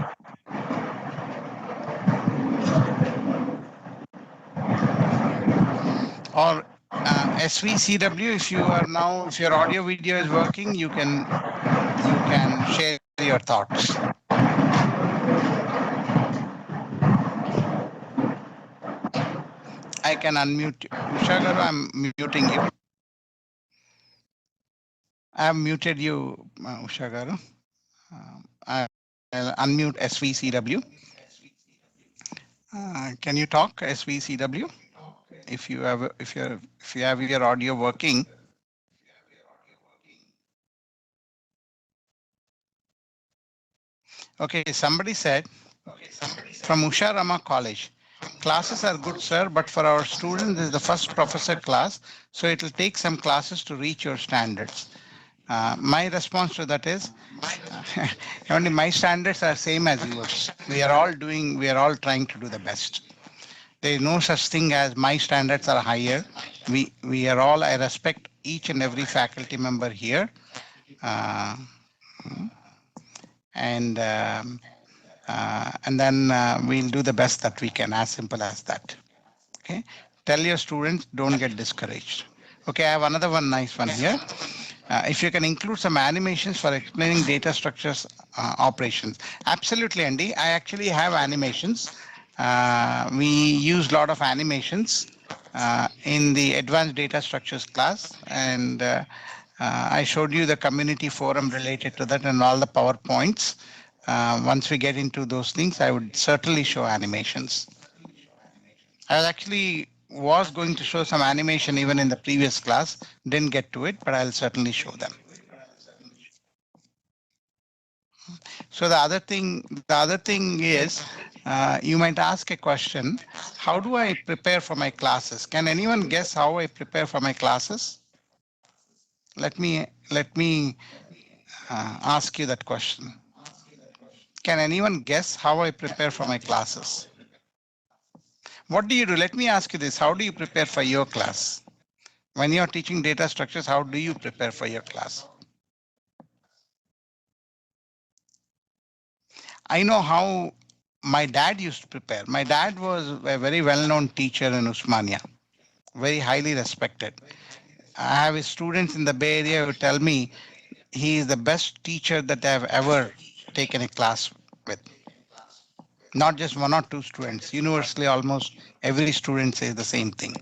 Or SVCW, if your audio video is working, you can share your thoughts. I can unmute you. Usha garu, I'm muting you. I have muted you, Usha garu. I'll unmute SVCW. Can you talk, SVCW? If you have your audio working. Okay, somebody said from Usha Rama College, classes are good, sir, but for our students, this is the first professor class, so it will take some classes to reach your standards. My response to that is, only my standards are same as yours. We are all trying to do the best. There is no such thing as my standards are higher. We are all, I respect each and every faculty member here. And then we'll do the best that we can, as simple as that. Okay. Tell your students, don't get discouraged. Okay, I have another one nice one here. If you can include some animations for explaining data structures operations. Absolutely, Andy. I actually have animations. We use a lot of animations in the advanced data structures class, and I showed you the community forum related to that and all the PowerPoints. Once we get into those things, I would certainly show animations. I actually was going to show some animation even in the previous class, didn't get to it, but I'll certainly show them. So the other thing is, you might ask a question, how do I prepare for my classes? Can anyone guess how I prepare for my classes? Let me ask you that question. Can anyone guess how I prepare for my classes? What do you do? Let me ask you this. How do you prepare for your class? When you're teaching data structures, how do you prepare for your class? I know how my dad used to prepare. My dad was a very well-known teacher in Usmania, very highly respected. I have his students in the Bay Area who tell me he is the best teacher that I've ever taken a class with. Not just one or two students. Universally, almost every student says the same thing.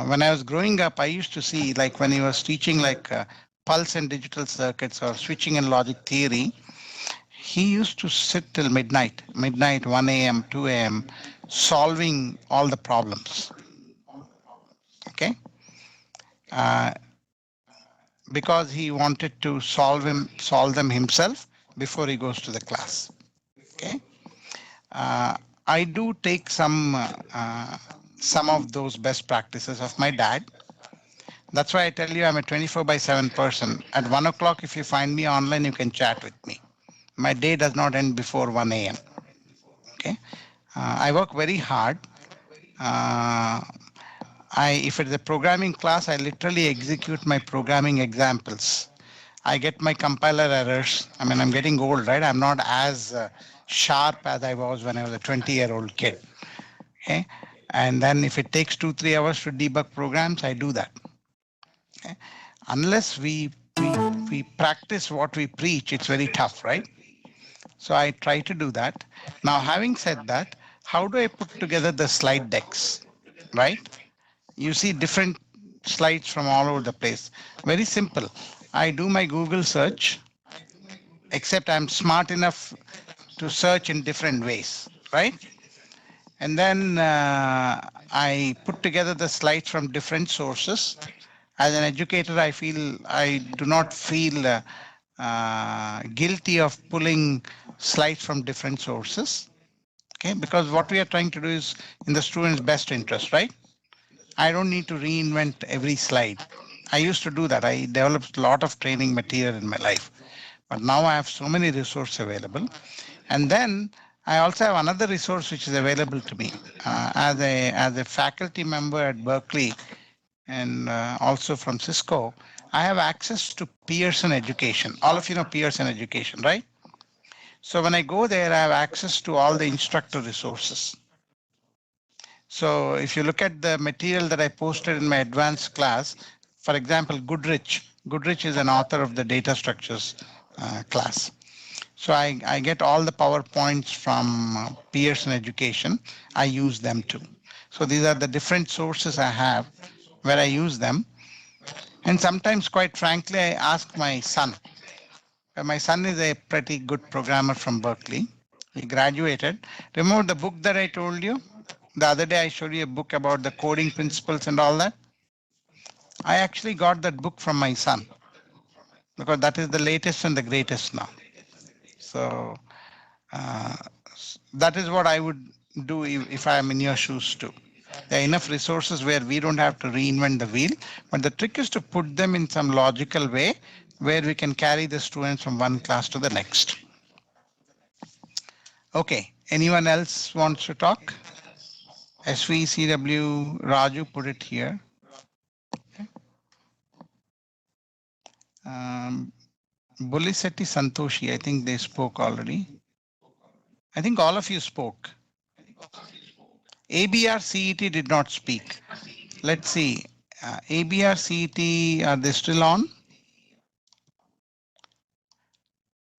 When I was growing up, I used to see, like when he was teaching like pulse and digital circuits or switching and logic theory, he used to sit till midnight, 1 a.m., 2 a.m., solving all the problems. Okay? Uh, because he wanted to solve them himself before he goes to the class. Okay? Uh, I do take some of those best practices of my dad. That's why I tell you I'm a 24/7 person. At 1 o'clock, if you find me online, you can chat with me. My day does not end before 1 a.m. Okay, I work very hard. Uh, if it's a programming class, I literally execute my programming examples. I get my compiler errors. I mean, I'm getting old, right? I'm not as sharp as I was when I was a 20-year-old kid. Okay, and then if it takes 2-3 hours to debug programs, I do that. Okay? Unless we practice what we preach, it's very tough, right? So I try to do that. Now, having said that, how do I put together the slide decks, right? You see different slides from all over the place. Very simple. I do my Google search, except I'm smart enough to search in different ways, right? And then I put together the slides from different sources. As an educator, I do not feel guilty of pulling slides from different sources. Okay, because what we are trying to do is in the student's best interest, right? I don't need to reinvent every slide. I used to do that. I developed a lot of training material in my life, but now I have so many resources available. And then I also have another resource which is available to me as a faculty member at Berkeley and also from Cisco. I have access to Pearson Education. All of you know Pearson Education, right? So when I go there, I have access to all the instructor resources. So if you look at the material that I posted in my advanced class, for example, Goodrich is an author of the data structures class. So I get all the PowerPoints from Pearson Education. I use them too. So these are the different sources I have where I use them. And sometimes, quite frankly, I ask my son. My son is a pretty good programmer from Berkeley. He graduated. Remember the book that I told you? The other day I showed you a book about the coding principles and all that. I actually got that book from my son because that is the latest and the greatest now. So uh, that is what I would do if I am in your shoes too. There are enough resources where we don't have to reinvent the wheel, but the trick is to put them in some logical way where we can carry the students from one class to the next. Okay, anyone else wants to talk? SVCW Raju put it here. Bulisetti Santoshi, I think they spoke already. I think all of you spoke. ABR CET did not speak. Let's see. ABR CET, are they still on?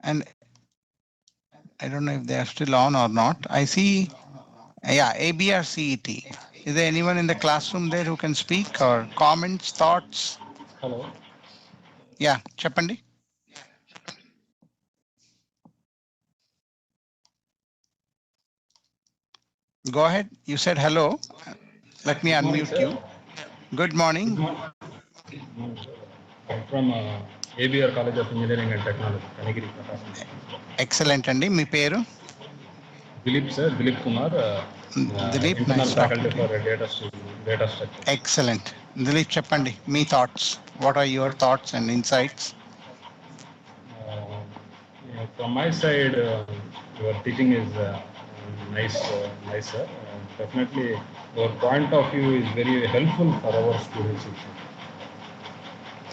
And I don't know if they are still on or not. I see Yeah, AB or CET. Is there anyone in the classroom there who can speak or comments, thoughts? Hello. Yeah, Chapandi. Go ahead. You said hello. Let me Good morning, unmute sir. you. Good Good morning. morning. I'm from ABR College of Engineering and Technology, Kanigiri, Prakasam. Excellent, Andy. మీ పేరు? Dilip, sir, Dilip Kumar, Dilip, internal nice talking faculty to for you. data structure. Excellent. Dilip, చెప్పండి మీ thoughts. What are your thoughts and insights? From my side, your teaching is nice, nice, sir. Definitely, your point of view is very helpful for our students.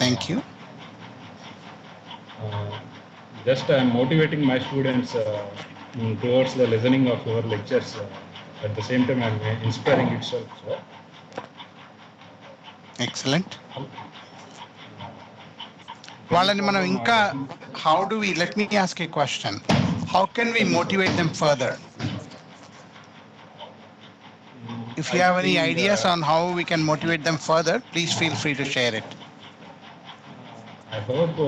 Thank you. Just I'm motivating my students towards the listening of your lectures. At the same time, I'm inspiring itself. So, Excellent. వాళ్ళని మనం ఇంకా how do we, let me ask a question. How can we motivate them further? If you I have any think ideas on how we can motivate them further, please feel free to share it. I hope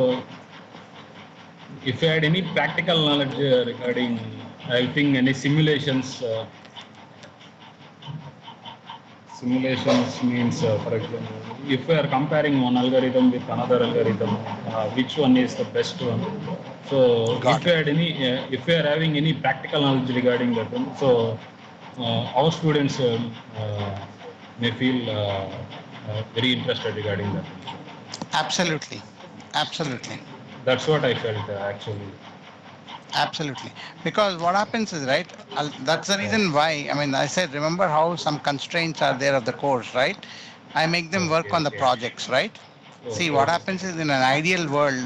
if you had any practical knowledge regarding, I think any simulations. Simulations means, for example, if we are comparing one algorithm with another algorithm, which one is the best one? So, Got if we had any, if we are having any practical knowledge regarding that one, so our students may feel very interested regarding that. Absolutely. Absolutely. That's what I felt actually. Absolutely. Because what happens is, right, that's the reason why, I mean, I said, remember how some constraints are there of the course, right? I make them work Okay, on the okay. projects, right? See, Okay, what okay. happens is in an ideal world,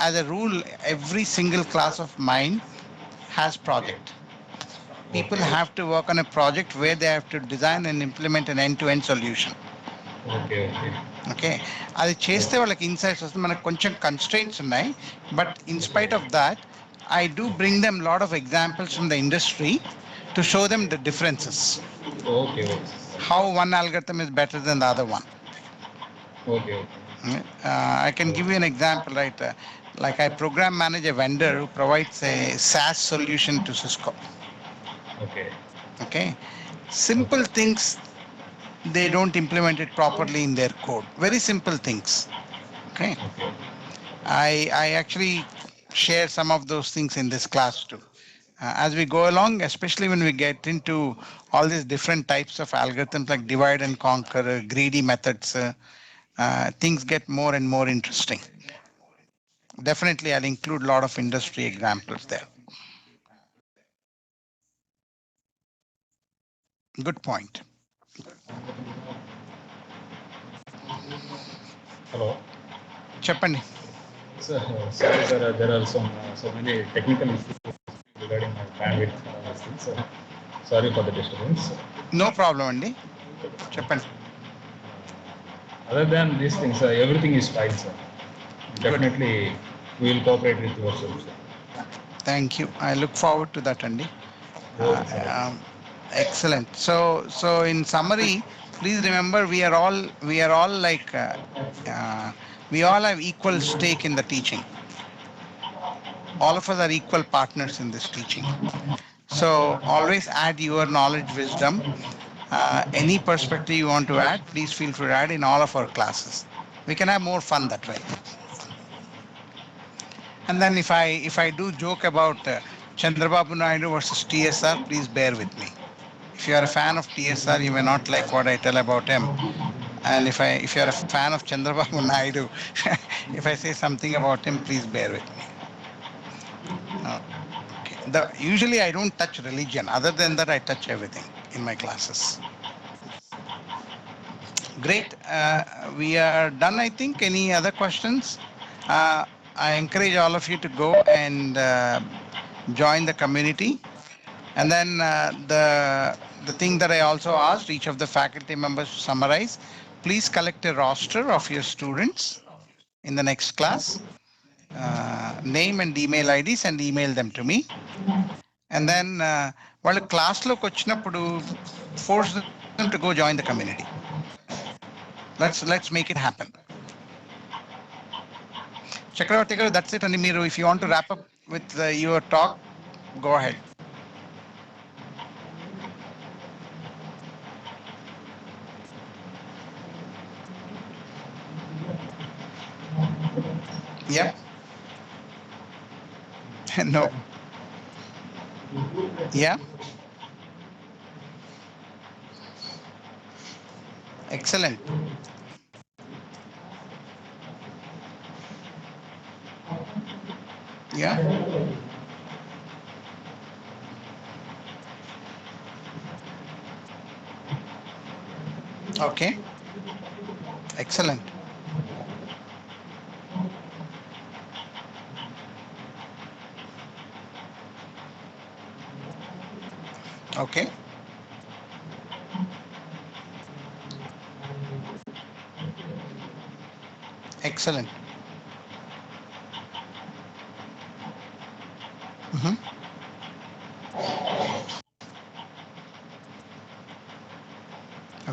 as a rule, every single class of mine has project. People Okay. have to work on a project where they have to design and implement an end-to-end solution. Okay, okay. Okay అది చేస్తే వాళ్ళకి insights వస్తుంది మనకు కొంచెం constraints ఉన్నాయి but in spite of that I do bring them lot of examples from the industry to show them the differences Okay, okay. how one algorithm is better than the other one. Okay, okay. I can give you an example, right? Like I program manage a vendor who provides a SaaS solution to Cisco. Okay. Okay, simple things they don't implement it properly in their code. Very simple things. Okay, Okay. I actually share some of those things in this class too. As we go along, especially when we get into all these different types of algorithms like divide and conquer, greedy methods, things get more and more interesting. Definitely, I'll include a lot of industry examples there. Good point. Hello. Cheppandi. So, sorry, sir. There are so many technical issues regarding my bandwidth. Things. Sorry for the disturbance. No problem, Andy. Cheppandi. Other than these things, everything is fine, sir. Definitely, we will cooperate with yourself, sir. Thank you. I look forward to that, Andy. Okay, sir. Excellent. So in summary, please remember we are all like we all have equal stake in the teaching. All of us are equal partners in this teaching. So always add your knowledge, wisdom, any perspective you want to add. Please feel free to add in all of our classes. We can have more fun that way. And then if I do joke about Chandrababu Naidu versus TSR, please bear with me. If you are a fan of TSR, you may not like what I tell about him. And if you are a fan of Chandrababu Naidu, if I say something about him, please bear with me. Okay. Usually I don't touch religion. Other than that, I touch everything in my classes. Great. We are done, I think. Any other questions? I encourage all of you to go and join the community. And then the thing that I also asked each of the faculty members to summarize, please collect a roster of your students in the next class, name and email IDs, and email them to me. And then వాళ్ళు క్లాస్లోకి వచ్చినప్పుడు force them to go join the community. Let's make it happen. Chakravarti garu, that's it. And Miru, if you want to wrap up with your talk, go ahead. Yep. No. Yeah. Excellent. Yeah. Okay. Excellent. Okay. Excellent. Mhm.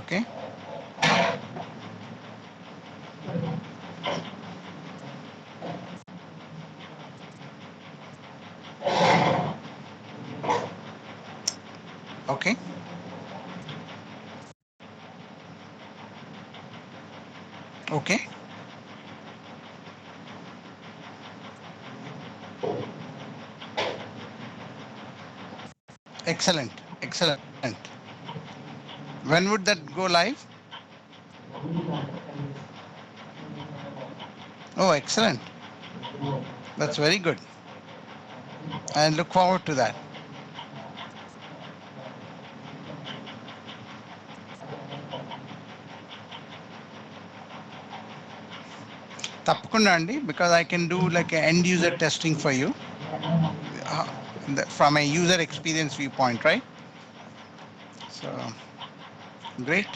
Okay. Okay. Okay. Excellent. Excellent. When would that go live? Oh, excellent. That's very good. I look forward to that. తప్పకుండా అండి, because I can do like a end user testing for you uh, from a user experience viewpoint, right? So great.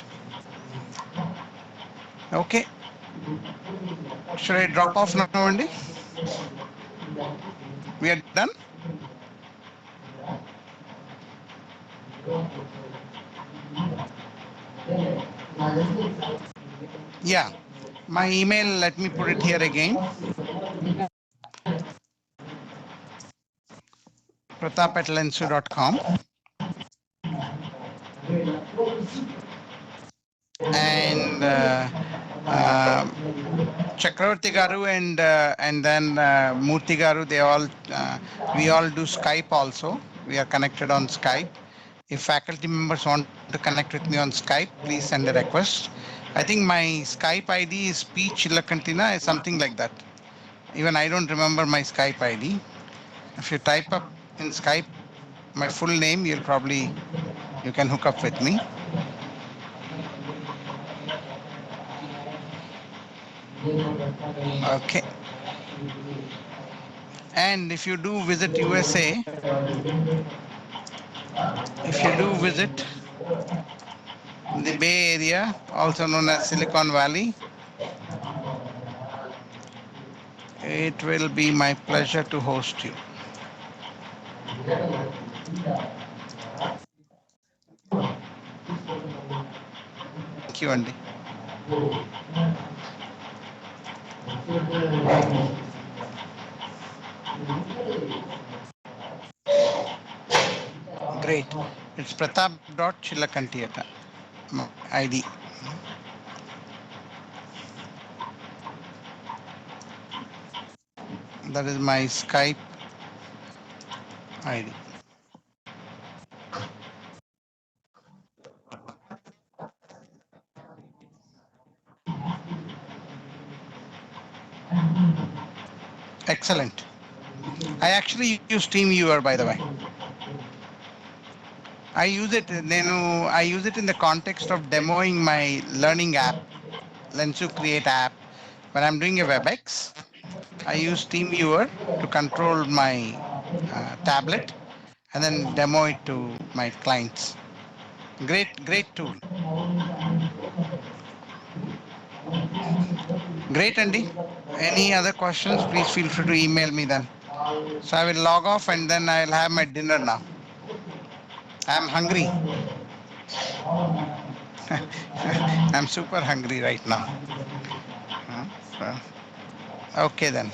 Okay. Should I drop off now, Andy? We are done? Yeah. My email, let me put it here again. pratap@lensu.com. And Chakravarti garu and then Murthy garu, they all we all do Skype also. We are connected on Skype. If faculty members want to connect with me on Skype, please send a request. I think my Skype ID is P Chilakantina, something like that. Even I don't remember my Skype ID. If you type up in Skype my full name, you can hook up with me. Okay. And if you do visit USA, if you do visit the Bay Area, also known as Silicon Valley, it will be my pleasure to host you. Thank you, Andy. Great. It's pratap.chillakantiyata, my ID. That is my Skype ID. Excellent. I actually use TeamViewer, by the way. I use it in the context of demoing my learning app, Lensu Create app. When I'm doing a WebEx, I use TeamViewer to control my tablet and then demo it to my clients. Great tool. Great, Andy. Any other questions? Please feel free to email me then. So I will log off and then I'll have my dinner now. I'm hungry. I'm super hungry right now. Huh? Okay then.